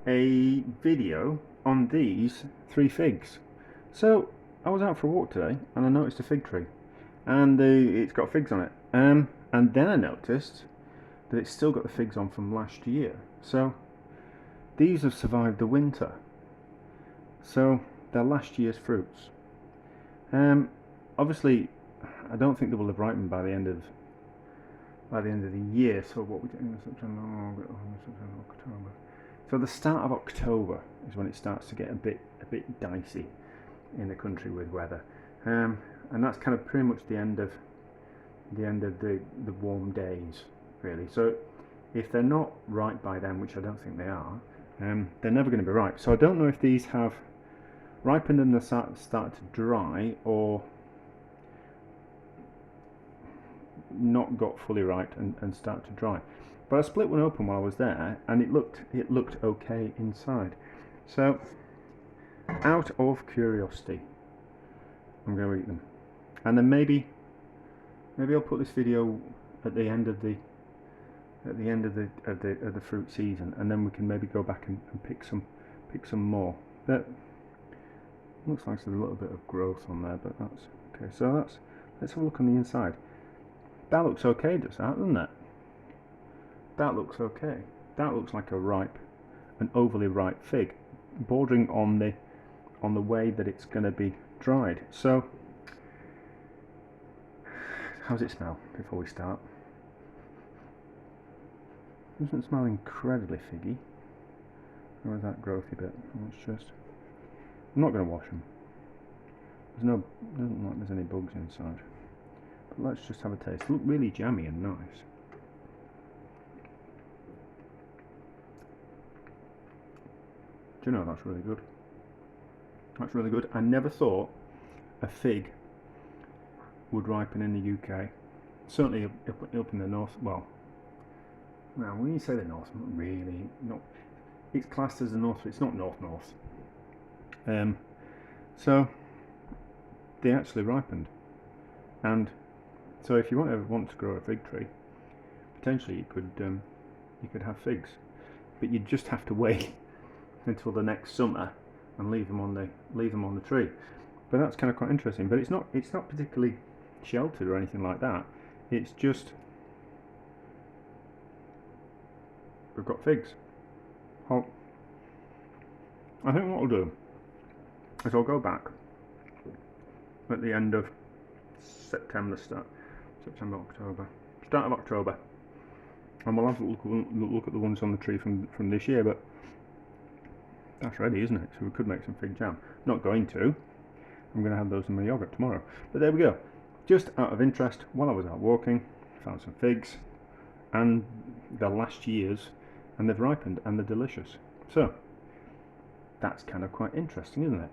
a video on these 3 figs. So I was out for a walk today and I noticed a fig tree and it's got figs on it. And then I noticed that it's still got the figs on from last year. So these have survived the winter. So they're last year's fruits. Obviously, I don't think they will have ripened by the end of the year. So what we're doing in September, October. So the start of October is when it starts to get a bit dicey in the country with weather, and that's kind of pretty much the end of the warm days, really. So if they're not ripe by then, which I don't think they are, they're never going to be ripe. So I don't know if these have ripened and they start to dry, or not got fully ripe and start to dry. But I split one open while I was there and it looked okay inside. So out of curiosity, I'm going to eat them, and then maybe I'll put this video at the end of the fruit season, and then we can maybe go back and pick some more. That looks like there's a little bit of growth on there, but that's okay. So let's have a look on the inside. That looks okay, does that, doesn't it? That looks okay. That looks like an overly ripe fig, bordering on the way that it's going to be dried. So, how's it smell before we start? Doesn't smell incredibly figgy. Or is that growthy bit? I'm not going to wash them. Doesn't look like there's any bugs inside. But let's just have a taste. They look really jammy and nice. Do you know, that's really good. That's really good. I never thought a fig would ripen in the UK. Certainly up in the north. Well, when you say the north, not really. Not. It's classed as the north, but it's not north. So they actually ripened, and so if you ever want to grow a fig tree, potentially you could have figs, but you'd just have to wait until the next summer and leave them on the tree. But that's kind of quite interesting. But it's not particularly sheltered or anything like that. It's just we've got figs. I think what I'll do is I'll go back at the end of September, start of October, and we'll have a look at the ones on the tree from this year. But that's ready, isn't it? So we could make some fig jam. Not going to. I'm going to have those in my yogurt tomorrow. But there we go. Just out of interest, while I was out walking, found some figs, and they're last year's, and they've ripened and they're delicious. So that's kind of quite interesting, isn't it?